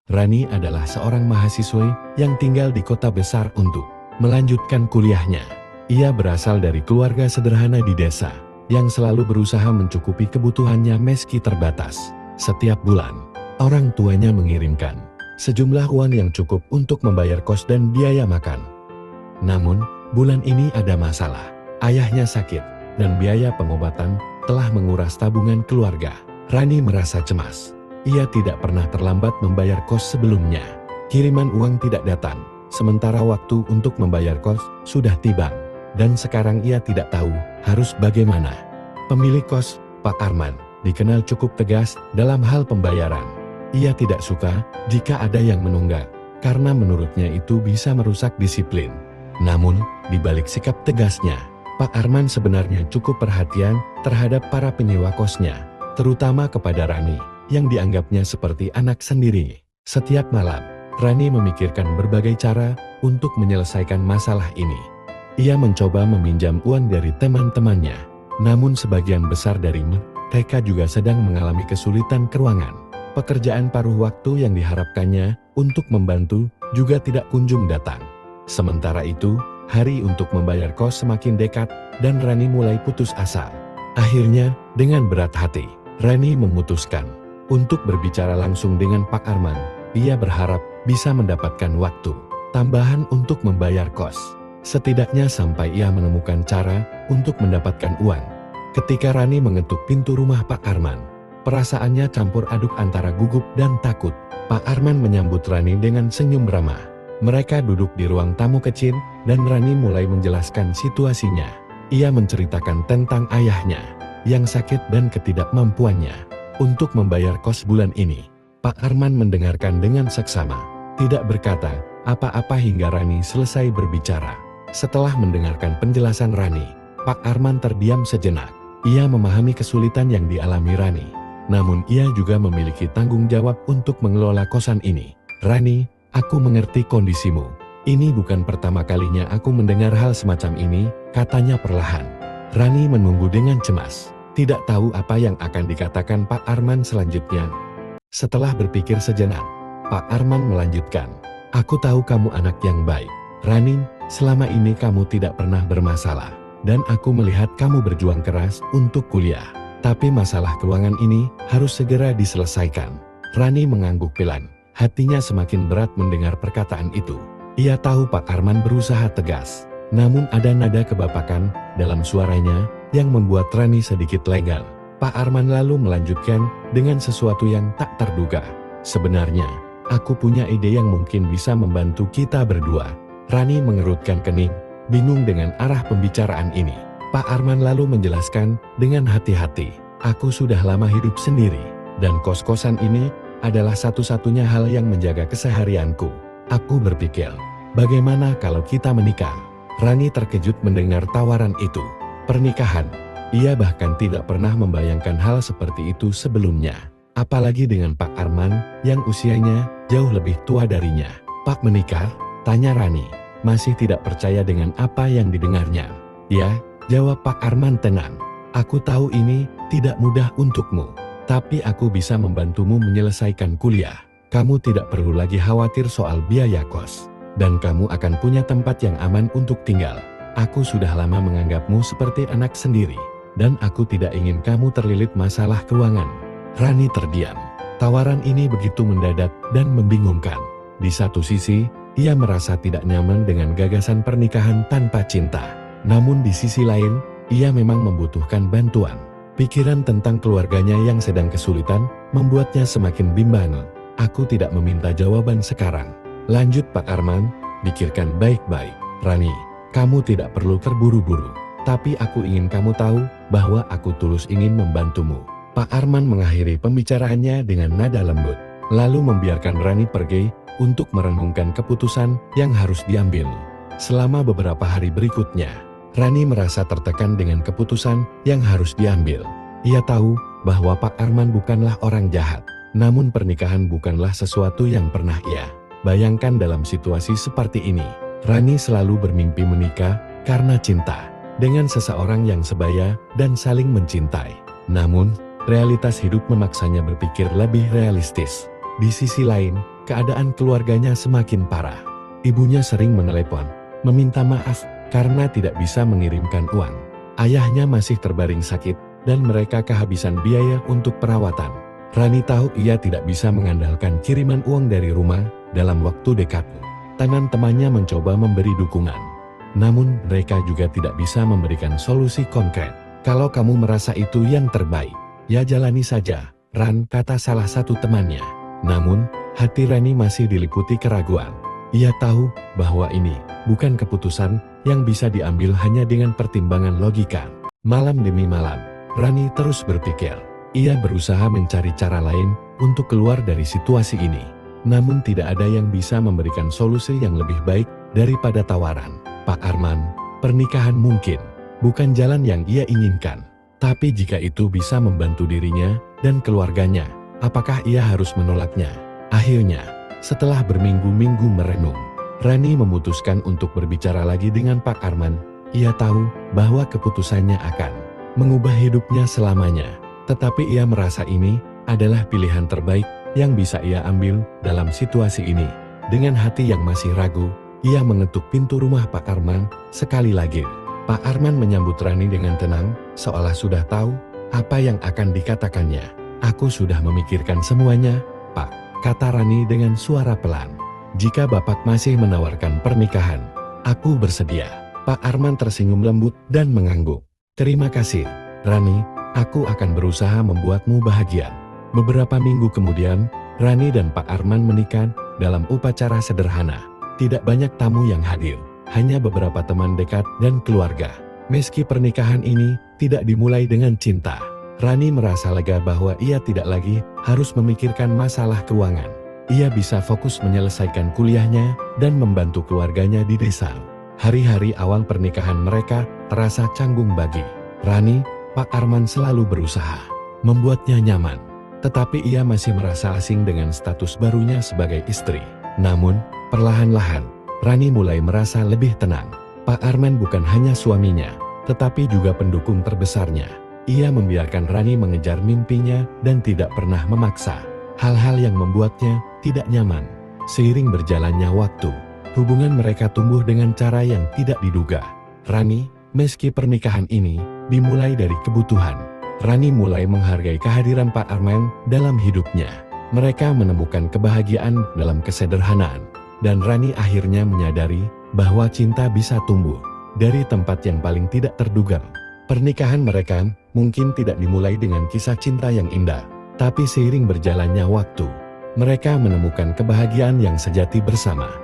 Rani adalah seorang mahasiswi yang tinggal di kota besar untuk melanjutkan kuliahnya. Ia berasal dari keluarga sederhana di desa, yang selalu berusaha mencukupi kebutuhannya meski terbatas. Setiap bulan, orang tuanya mengirimkan sejumlah uang yang cukup untuk membayar kos dan biaya makan. Namun, bulan ini ada masalah. Ayahnya sakit, dan biaya pengobatan telah menguras tabungan keluarga. Rani merasa cemas. Ia tidak pernah terlambat membayar kos sebelumnya. Kiriman uang tidak datang, sementara waktu untuk membayar kos sudah tiba. Dan sekarang ia tidak tahu harus bagaimana. Pemilik kos, Pak Arman, dikenal cukup tegas dalam hal pembayaran. Ia tidak suka jika ada yang menunggak, karena menurutnya itu bisa merusak disiplin. Namun, di balik sikap tegasnya, Pak Arman sebenarnya cukup perhatian terhadap para penyewa kosnya, terutama kepada Rani, yang dianggapnya seperti anak sendiri. Setiap malam, Rani memikirkan berbagai cara untuk menyelesaikan masalah ini. Ia mencoba meminjam uang dari teman-temannya, namun sebagian besar dari mereka juga sedang mengalami kesulitan keuangan. Pekerjaan paruh waktu yang diharapkannya untuk membantu juga tidak kunjung datang. Sementara itu, hari untuk membayar kos semakin dekat dan Rani mulai putus asa. Akhirnya, dengan berat hati, Rani memutuskan untuk berbicara langsung dengan Pak Arman. Ia berharap bisa mendapatkan waktu tambahan untuk membayar kos, setidaknya sampai ia menemukan cara untuk mendapatkan uang. Ketika Rani mengetuk pintu rumah Pak Arman, perasaannya campur aduk antara gugup dan takut. Pak Arman menyambut Rani dengan senyum ramah. Mereka duduk di ruang tamu kecil, dan Rani mulai menjelaskan situasinya. Ia menceritakan tentang ayahnya yang sakit dan ketidakmampuannya untuk membayar kos bulan ini. Pak Arman mendengarkan dengan seksama, tidak berkata apa-apa hingga Rani selesai berbicara. Setelah mendengarkan penjelasan Rani, Pak Arman terdiam sejenak. Ia memahami kesulitan yang dialami Rani, namun ia juga memiliki tanggung jawab untuk mengelola kosan ini. Rani, aku mengerti kondisimu. Ini bukan pertama kalinya aku mendengar hal semacam ini, katanya perlahan. Rani menunggu dengan cemas, tidak tahu apa yang akan dikatakan Pak Arman selanjutnya. Setelah berpikir sejenak, Pak Arman melanjutkan, aku tahu kamu anak yang baik. Rani, selama ini kamu tidak pernah bermasalah, dan aku melihat kamu berjuang keras untuk kuliah. Tapi masalah keuangan ini harus segera diselesaikan. Rani mengangguk pelan, hatinya semakin berat mendengar perkataan itu. Ia tahu Pak Arman berusaha tegas, namun ada nada kebapakan dalam suaranya yang membuat Rani sedikit legal. Pak Arman lalu melanjutkan dengan sesuatu yang tak terduga. Sebenarnya, aku punya ide yang mungkin bisa membantu kita berdua. Rani mengerutkan kening, bingung dengan arah pembicaraan ini. Pak Arman lalu menjelaskan dengan hati-hati, aku sudah lama hidup sendiri, dan kos-kosan ini adalah satu-satunya hal yang menjaga keseharianku. Aku berpikir, bagaimana kalau kita menikah? Rani terkejut mendengar tawaran itu. Pernikahan. Ia bahkan tidak pernah membayangkan hal seperti itu sebelumnya. Apalagi dengan Pak Arman yang usianya jauh lebih tua darinya. Pak menikah? Tanya Rani, masih tidak percaya dengan apa yang didengarnya. Ya, jawab Pak Arman tenang. Aku tahu ini tidak mudah untukmu, tapi aku bisa membantumu menyelesaikan kuliah. Kamu tidak perlu lagi khawatir soal biaya kos, dan kamu akan punya tempat yang aman untuk tinggal. Aku sudah lama menganggapmu seperti anak sendiri, dan aku tidak ingin kamu terlilit masalah keuangan. Rani terdiam. Tawaran ini begitu mendadak dan membingungkan. Di satu sisi, ia merasa tidak nyaman dengan gagasan pernikahan tanpa cinta. Namun di sisi lain, ia memang membutuhkan bantuan. Pikiran tentang keluarganya yang sedang kesulitan membuatnya semakin bimbang. Aku tidak meminta jawaban sekarang. Lanjut Pak Arman, pikirkan baik-baik. Rani, kamu tidak perlu terburu-buru. Tapi aku ingin kamu tahu bahwa aku tulus ingin membantumu. Pak Arman mengakhiri pembicaraannya dengan nada lembut, lalu membiarkan Rani pergi untuk merenungkan keputusan yang harus diambil. Selama beberapa hari berikutnya, Rani merasa tertekan dengan keputusan yang harus diambil. Ia tahu bahwa Pak Arman bukanlah orang jahat, namun pernikahan bukanlah sesuatu yang pernah ia bayangkan dalam situasi seperti ini. Rani selalu bermimpi menikah karena cinta dengan seseorang yang sebaya dan saling mencintai. Namun, realitas hidup memaksanya berpikir lebih realistis. Di sisi lain, keadaan keluarganya semakin parah. Ibunya sering menelepon, meminta maaf karena tidak bisa mengirimkan uang. Ayahnya masih terbaring sakit dan mereka kehabisan biaya untuk perawatan. Rani tahu ia tidak bisa mengandalkan kiriman uang dari rumah dalam waktu dekat. Teman-temannya mencoba memberi dukungan, namun mereka juga tidak bisa memberikan solusi konkret. Kalau kamu merasa itu yang terbaik, ya jalani saja, Ran, kata salah satu temannya. Namun, hati Rani masih diliputi keraguan. Ia tahu bahwa ini bukan keputusan yang bisa diambil hanya dengan pertimbangan logika. Malam demi malam, Rani terus berpikir. Ia berusaha mencari cara lain untuk keluar dari situasi ini. Namun tidak ada yang bisa memberikan solusi yang lebih baik daripada tawaran Pak Arman. Pernikahan mungkin bukan jalan yang ia inginkan. Tapi jika itu bisa membantu dirinya dan keluarganya, apakah ia harus menolaknya? Akhirnya, setelah berminggu-minggu merenung, Rani memutuskan untuk berbicara lagi dengan Pak Arman. Ia tahu bahwa keputusannya akan mengubah hidupnya selamanya. Tetapi ia merasa ini adalah pilihan terbaik yang bisa ia ambil dalam situasi ini. Dengan hati yang masih ragu, ia mengetuk pintu rumah Pak Arman sekali lagi. Pak Arman menyambut Rani dengan tenang, seolah sudah tahu apa yang akan dikatakannya. Aku sudah memikirkan semuanya, Pak, kata Rani dengan suara pelan. Jika Bapak masih menawarkan pernikahan, aku bersedia. Pak Arman tersenyum lembut dan mengangguk. Terima kasih, Rani, aku akan berusaha membuatmu bahagia. Beberapa minggu kemudian, Rani dan Pak Arman menikah dalam upacara sederhana. Tidak banyak tamu yang hadir, hanya beberapa teman dekat dan keluarga. Meski pernikahan ini tidak dimulai dengan cinta, Rani merasa lega bahwa ia tidak lagi harus memikirkan masalah keuangan. Ia bisa fokus menyelesaikan kuliahnya dan membantu keluarganya di desa. Hari-hari awal pernikahan mereka terasa canggung bagi Rani. Pak Arman selalu berusaha membuatnya nyaman, tetapi ia masih merasa asing dengan status barunya sebagai istri. Namun, perlahan-lahan, Rani mulai merasa lebih tenang. Pak Arman bukan hanya suaminya, tetapi juga pendukung terbesarnya. Ia membiarkan Rani mengejar mimpinya dan tidak pernah memaksa hal-hal yang membuatnya tidak nyaman. Seiring berjalannya waktu, hubungan mereka tumbuh dengan cara yang tidak diduga. Rani, meski pernikahan ini dimulai dari kebutuhan, Rani mulai menghargai kehadiran Pak Arman dalam hidupnya. Mereka menemukan kebahagiaan dalam kesederhanaan, dan Rani akhirnya menyadari bahwa cinta bisa tumbuh dari tempat yang paling tidak terduga. Pernikahan mereka mungkin tidak dimulai dengan kisah cinta yang indah, tapi seiring berjalannya waktu, mereka menemukan kebahagiaan yang sejati bersama.